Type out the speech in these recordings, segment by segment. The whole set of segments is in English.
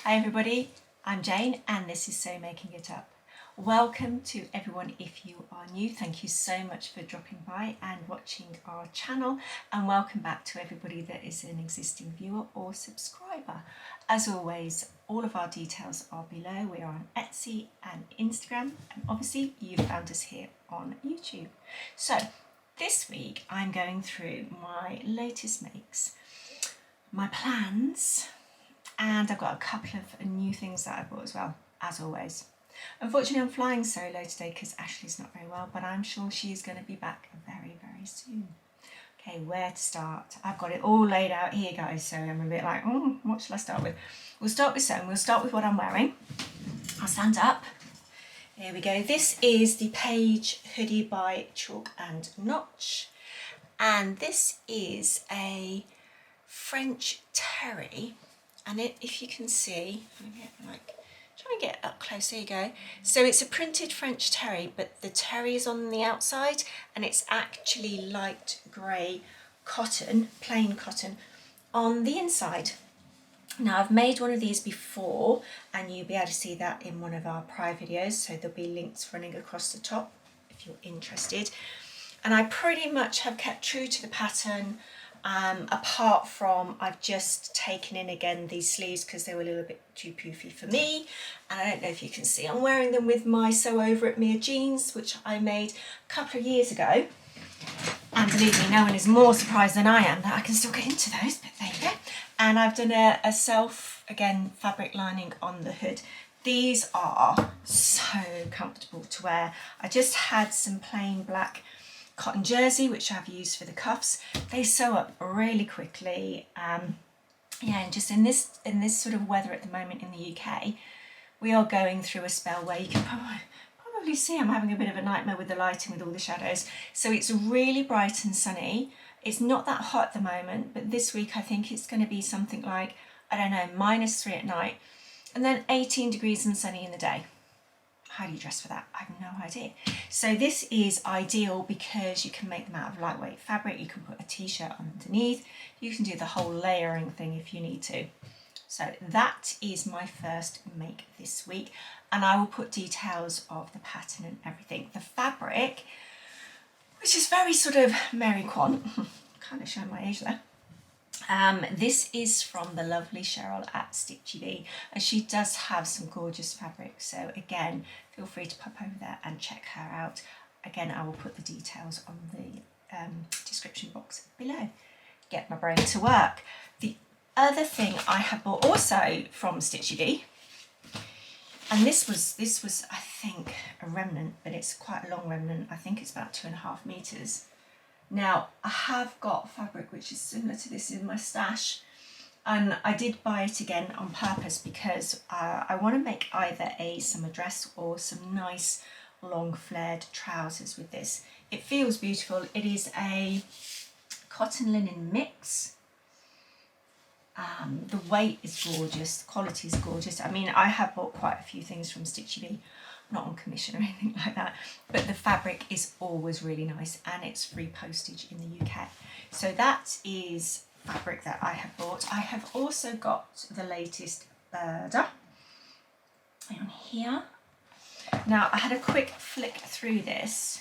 Hi everybody, I'm Jane and this is So Making It Up. Welcome to everyone if you are new. Thank you so much for dropping by and watching our channel, and welcome back to everybody that is an existing viewer or subscriber. As always, all of our details are below. We are on Etsy and Instagram, and obviously you found us here on YouTube. So this week I'm going through my latest makes, my plans, and I've got a couple of new things that I bought as well, as always. Unfortunately, I'm flying solo today because Ashley's not very well, but I'm sure she's going to be back very, very soon. Okay, where to start? I've got it all laid out here, guys, so I'm a bit like, what shall I start with? We'll start with sewing. We'll start with what I'm wearing. I'll stand up. Here we go. This is the Page Hoodie by Chalk and Notch. And this is a French terry. And if you can see, try and get up close, there you go. So it's a printed French terry, but the terry is on the outside and it's actually light grey cotton, plain cotton, on the inside. Now I've made one of these before and you'll be able to see that in one of our prior videos, so there'll be links running across the top if you're interested. And I pretty much have kept true to the pattern. Apart from I've just taken in again these sleeves because they were a little bit too poofy for me, and I don't know if you can see I'm wearing them with my Sew Over It Mia jeans, which I made a couple of years ago, and believe me, no one is more surprised than I am that I can still get into those, but there you go. And I've done a self, again, fabric lining on the hood. These are so comfortable to wear. I just had some plain black cotton jersey which I've used for the cuffs. They sew up really quickly, and just in this sort of weather at the moment in the UK, we are going through a spell where you can probably see I'm having a bit of a nightmare with the lighting with all the shadows. So it's really bright and sunny. It's not that hot at the moment, but this week I think it's going to be something like, I don't know, -3 at night and then 18 degrees and sunny in the day. How do you dress for that? I have no idea. So this is ideal because you can make them out of lightweight fabric. You can put a t-shirt underneath. You can do the whole layering thing if you need to. So that is my first make this week, and I will put details of the pattern and everything. The fabric, which is very sort of Mary Quant, kind of showing my age there. This is from the lovely Cheryl at Stitchy Bee, and she does have some gorgeous fabric, so again feel free to pop over there and check her out. Again, I will put the details on the description box below. Get my brain to work. The other thing I have bought also from Stitchy Bee, and this was I think a remnant, but it's quite a long remnant. I think it's about 2.5 meters. Now, I have got fabric which is similar to this in my stash, and I did buy it again on purpose because I want to make either a summer dress or some nice long flared trousers with this. It feels beautiful. It is a cotton linen mix. The weight is gorgeous, the quality is gorgeous. I mean, I have bought quite a few things from Stitchy Bee, not on commission or anything like that, but the fabric is always really nice and it's free postage in the UK. So that is fabric that I have bought. I have also got the latest Burda on here. Now I had a quick flick through this,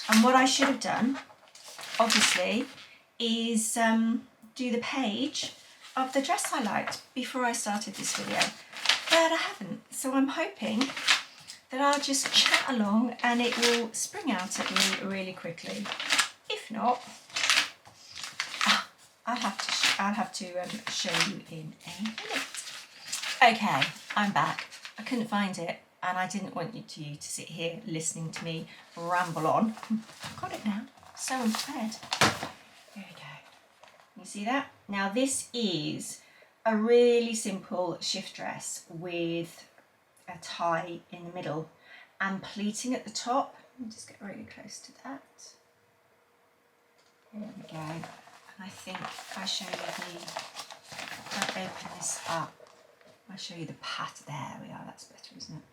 and what I should have done obviously is do the page of the dress I liked before I started this video, but I haven't. So I'm hoping that I'll just chat along and it will spring out at me really quickly. If not, I'll have to show you in a minute. Okay, I'm back. I couldn't find it and I didn't want you to sit here listening to me ramble on. I've got it now, so I'm prepared. There we go. You see that? Now this is a really simple shift dress with a tie in the middle and pleating at the top. Let me just get really close to that. There we go. And I think I show you I'll open this up. I'll show you the pattern. There we are, that's better, isn't it?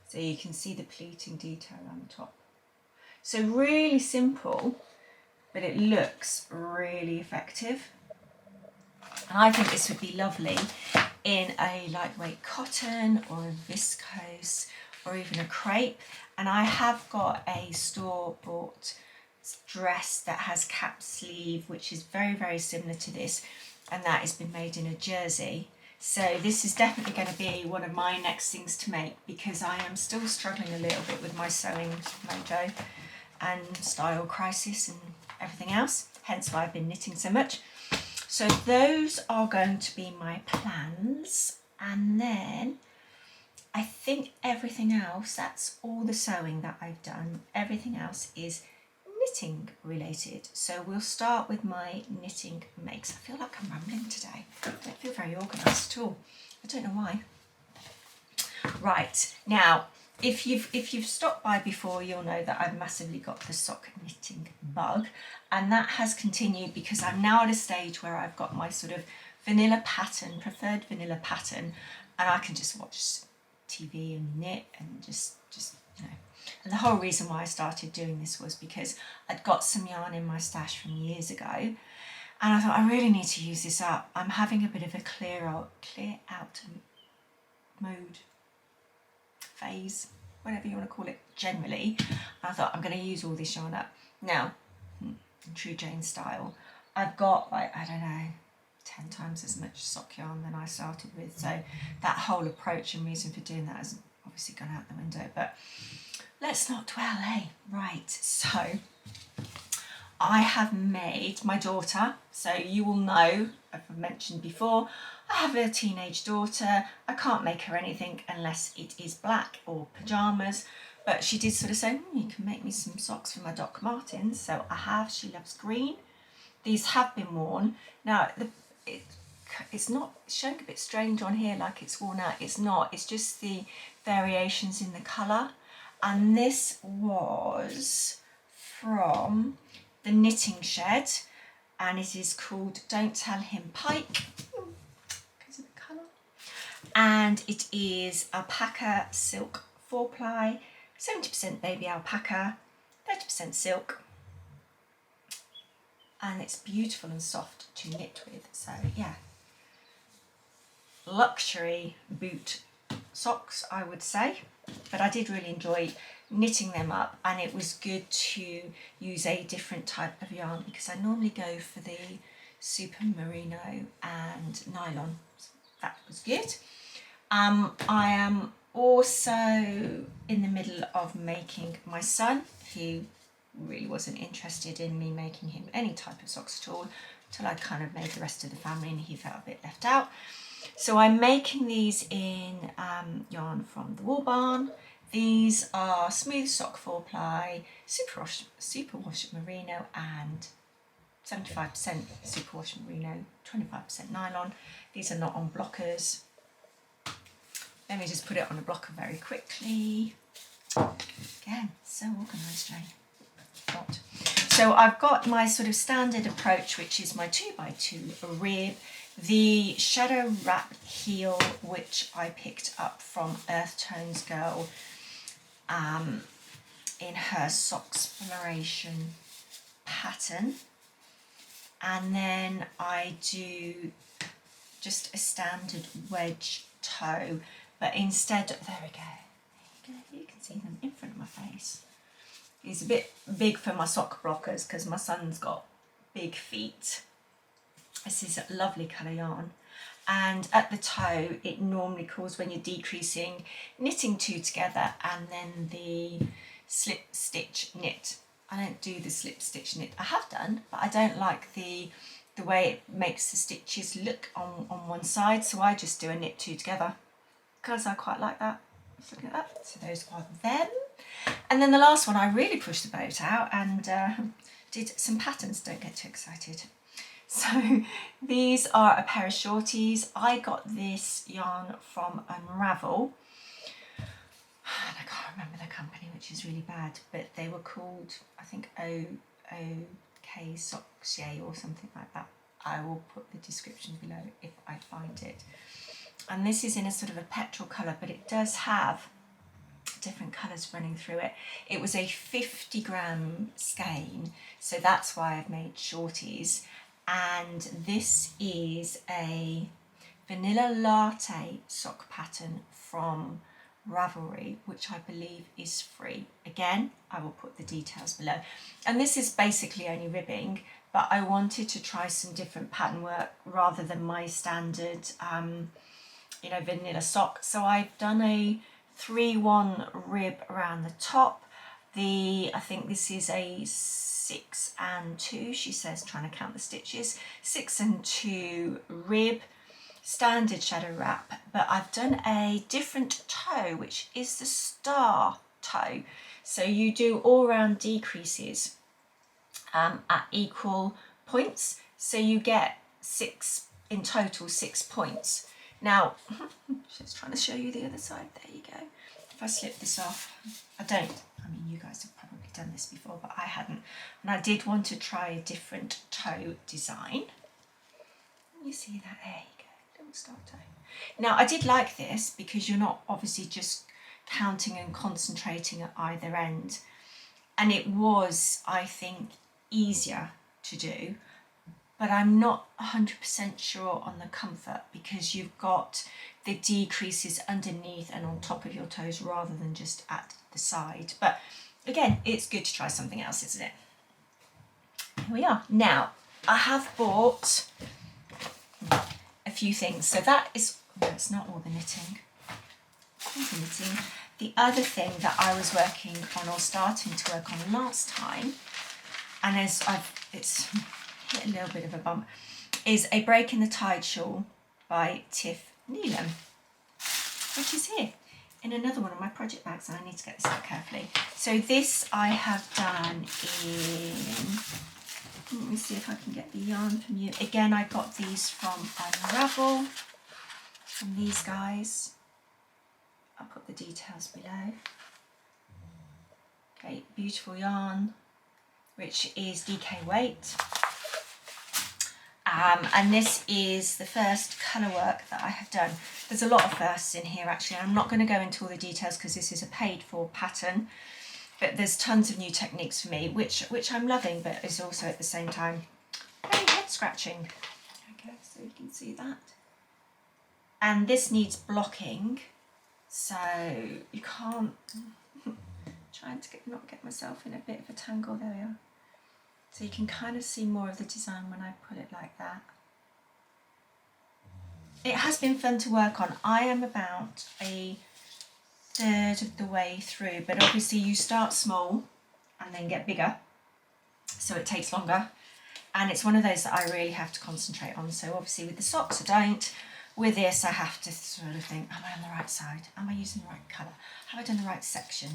So you can see the pleating detail on the top. So really simple, but it looks really effective. And I think this would be lovely in a lightweight cotton or a viscose or even a crepe. And I have got a store-bought dress that has cap sleeve, which is very, very similar to this, and that has been made in a jersey. So this is definitely going to be one of my next things to make, because I am still struggling a little bit with my sewing mojo and style crisis and everything else, hence why I've been knitting so much. So those are going to be my plans, and then I think everything else, that's all the sewing that I've done. Everything else is knitting related. So we'll start with my knitting makes. I feel like I'm rambling today. I don't feel very organised at all. I don't know why. Right, now if you've stopped by before, you'll know that I've massively got the sock knitting bug, and that has continued because I'm now at a stage where I've got my sort of vanilla pattern, preferred vanilla pattern, and I can just watch TV and knit and just you know. And the whole reason why I started doing this was because I'd got some yarn in my stash from years ago, and I thought I really need to use this up. I'm having a bit of a clear out mode, phase, whatever you want to call it, generally. I thought I'm going to use all this yarn up. Now, in true Jane style, I've got, like, I don't know, 10 times as much sock yarn than I started with, so that whole approach and reason for doing that has obviously gone out the window, but let's not dwell, eh? Right, so I have made my daughter, so you will know, I've mentioned before, I have a teenage daughter. I can't make her anything unless it is black or pyjamas, but she did sort of say, you can make me some socks for my Doc Martens, so I have. She loves green. These have been worn. Now, it's not showing a bit strange on here, like it's worn out. It's not, it's just the variations in the colour. And this was from the Knitting Shed, and it is called Don't Tell Him Pike, because of the colour. And it is alpaca silk 4-ply, 70% baby alpaca, 30% silk, and it's beautiful and soft to knit with. So yeah, luxury boot socks, I would say, but I did really enjoy knitting them up, and it was good to use a different type of yarn because I normally go for the super merino and nylon. So that was good. I am also in the middle of making my son, who really wasn't interested in me making him any type of socks at all until I kind of made the rest of the family and he felt a bit left out. So I'm making these in yarn from the Wool Barn. These are smooth sock 4-ply, superwash merino and 75% superwash merino, 25% nylon. These are not on blockers. Let me just put it on a blocker very quickly. Again, so organised, Jane. Not. So I've got my sort of standard approach, which is my 2x2 rib, the shadow wrap heel, which I picked up from Earth Tones Girl in her Socksploration pattern, and then I do just a standard wedge toe, but instead, there we go, you can see them in front of my face. It's a bit big for my sock blockers because my son's got big feet. This is a lovely colour yarn, and at the toe it normally calls, when you're decreasing, knitting 2 together and then the slip stitch knit. I don't do the slip stitch knit. I have done, but I don't like the way it makes the stitches look on one side, so I just do a knit 2 together because I quite like that. Just looking at that. So those are them. And then the last one, I really pushed the boat out and did some patterns. Don't get too excited. So these are a pair of shorties. I got this yarn from Unravel, and I can't remember the company, which is really bad, but they were called, I think, OK Socks or something like that. I will put the description below if I find it. And this is in a sort of a petrol colour, but it does have different colours running through it. It was a 50-gram skein, so that's why I've made shorties. And this is a vanilla latte sock pattern from Ravelry, which I believe is free. Again, I will put the details below. And this is basically only ribbing, but I wanted to try some different pattern work rather than my standard vanilla sock. So I've done a 3-1 rib around the top. I think this is a 6 and 2, she says, trying to count the stitches, 6 and 2 rib, standard shadow wrap, but I've done a different toe, which is the star toe. So you do all round decreases at equal points, so you get 6 in total, 6 points. Now, just trying to show you the other side, there you go. If I slip this off, I mean, you guys have probably done this before, but I hadn't. And I did want to try a different toe design. You see that? There you go, little star toe. Now, I did like this because you're not obviously just counting and concentrating at either end. And it was, I think, easier to do, but I'm not 100% sure on the comfort because you've got the decreases underneath and on top of your toes rather than just at the side. But again, it's good to try something else, isn't it? Here we are. Now, I have bought a few things. So that is, no, it's not all the knitting. Here's the knitting. The other thing that I was working on or starting to work on last time, and it's hit a little bit of a bump, is a Break in the Tide shawl by Tif Neilan, which is here in another one of my project bags, and I need to get this out carefully. So this I have done in, let me see if I can get the yarn from you. Again, I got these from Unravel, from these guys. I'll put the details below. Okay, beautiful yarn, which is DK weight. And this is the first colour work that I have done. There's a lot of firsts in here actually. I'm not going to go into all the details because this is a paid for pattern, but there's tons of new techniques for me, which I'm loving, but is also at the same time very head scratching. Okay, so you can see that. And this needs blocking, so you can't, trying to not get myself in a bit of a tangle, there we are. So you can kind of see more of the design when I put it like that. It has been fun to work on. I am about a third of the way through, but obviously you start small and then get bigger, so it takes longer. And it's one of those that I really have to concentrate on. So obviously with the socks I don't. With this I have to sort of think, am I on the right side? Am I using the right colour? Have I done the right section?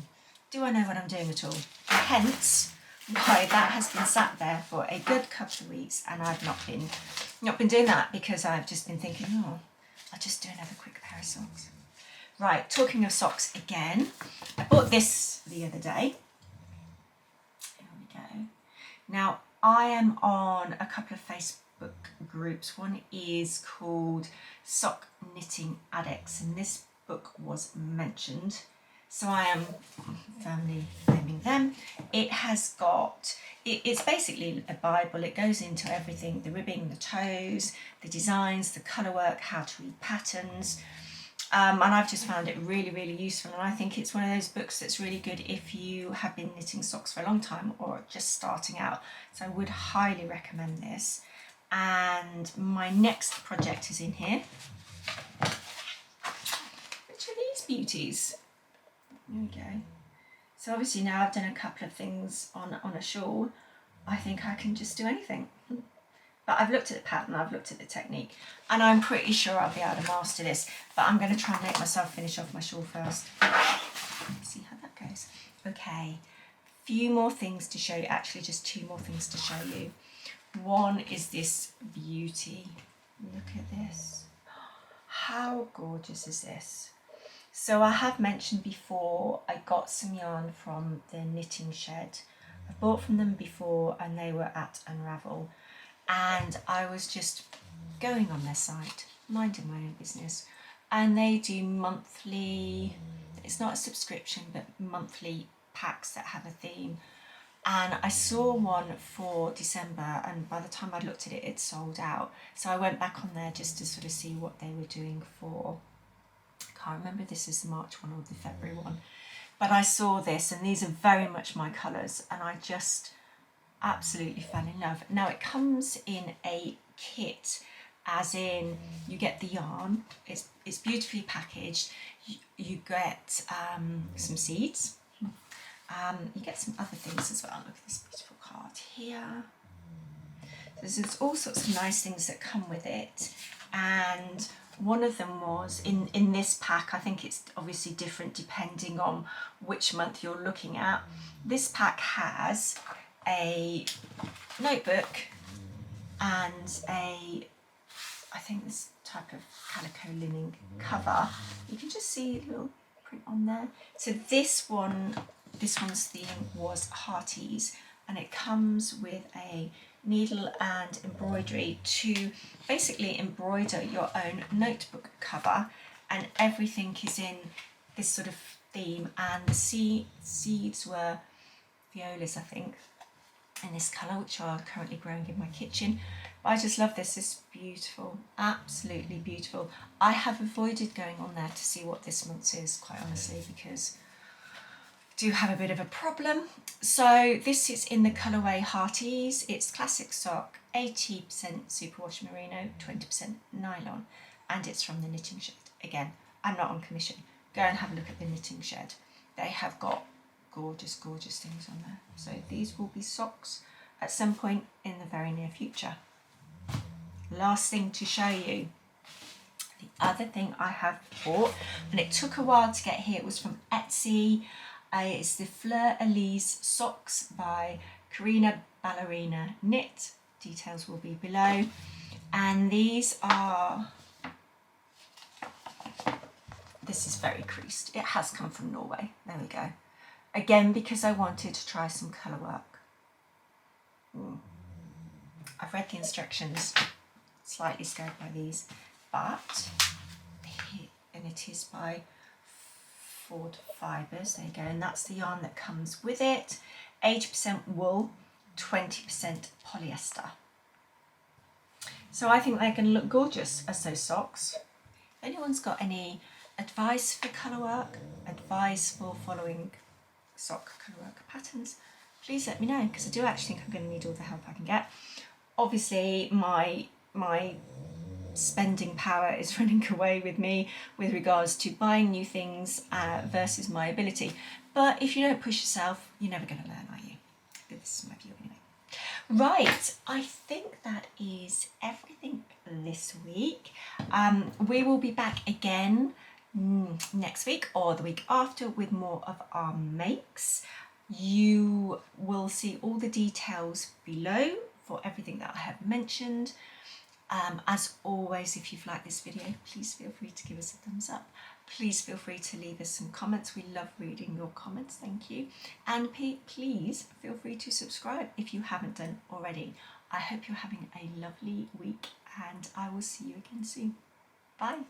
Do I know what I'm doing at all? And hence why that has been sat there for a good couple of weeks, and I've not been doing that because I've just been thinking, oh, I'll just do another quick pair of socks. Right, talking of socks again, I bought this the other day. Here we go. Now, I am on a couple of Facebook groups. One is called Sock Knitting Addicts, and this book was mentioned. So I am firmly naming them. It has got, it's basically a Bible. It goes into everything, the ribbing, the toes, the designs, the colour work, how to read patterns. And I've just found it really, really useful. And I think it's one of those books that's really good if you have been knitting socks for a long time or just starting out. So I would highly recommend this. And my next project is in here. Which are these beauties? There we go. So obviously now I've done a couple of things on a shawl, I think I can just do anything. But I've looked at the pattern, I've looked at the technique, and I'm pretty sure I'll be able to master this. But I'm going to try and make myself finish off my shawl first. Let's see how that goes. Okay, few more things to show you, actually just 2 more things to show you. One is this beauty. Look at this. How gorgeous is this? So I have mentioned before, I got some yarn from the Knitting Shed. I bought from them before and they were at Unravel. And I was just going on their site, minding my own business. And they do monthly, it's not a subscription, but monthly packs that have a theme. and I saw one for December, and by the time I looked at it, it sold out. So I went back on there just to sort of see what they were doing for, I can't remember if this is the March one or the February one, but I saw this, and these are very much my colours, and I just absolutely fell in love. Now it comes in a kit, as in you get the yarn, it's beautifully packaged, you get some seeds, you get some other things as well. Look at this beautiful card here. So there's all sorts of nice things that come with it, and one of them was in this pack. I think it's obviously different depending on which month you're looking at. This pack has a notebook and I think this type of calico linen cover. You can just see a little print on there. So this one's theme was Hearties, and it comes with a needle and embroidery to basically embroider your own notebook cover, and everything is in this sort of theme, and the seeds were violas, I think, in this colour, which are currently growing in my kitchen. But I just love this. It's beautiful, absolutely beautiful. I have avoided going on there to see what this month's is, quite honestly, because I do have a bit of a problem. So this is in the colourway Hearties. It's classic sock, 80% superwash merino, 20% nylon, and it's from the Knitting Shed. Again, I'm not on commission. Go and have a look at the Knitting Shed. They have got gorgeous, gorgeous things on there. So these will be socks at some point in the very near future. Last thing to show you, the other thing I have bought, and it took a while to get here, it was from Etsy. It's the Fleur Elise socks by Karina Ballerina Knit. Details will be below. And these are, this is very creased. It has come from Norway. There we go. Again, because I wanted to try some colour work. I've read the instructions, slightly scared by these, but and it is by Ford Fibres. There you go, and that's the yarn that comes with it. 80% wool, 20% polyester. So I think they're going to look gorgeous as those socks. If anyone's got any advice for colour work, advice for following sock colour work patterns, please let me know, because I do actually think I'm going to need all the help I can get. Obviously my spending power is running away with me with regards to buying new things versus my ability, but if you don't push yourself, you're never going to learn, are you? This is my view anyway. Right, I think that is everything this week. We will be back again next week or the week after with more of our makes. You will see all the details below for everything that I have mentioned. As always, if you've liked this video, please feel free to give us a thumbs up. Please feel free to leave us some comments. We love reading your comments, thank you. And please feel free to subscribe if you haven't done already. I hope you're having a lovely week, and I will see you again soon. Bye.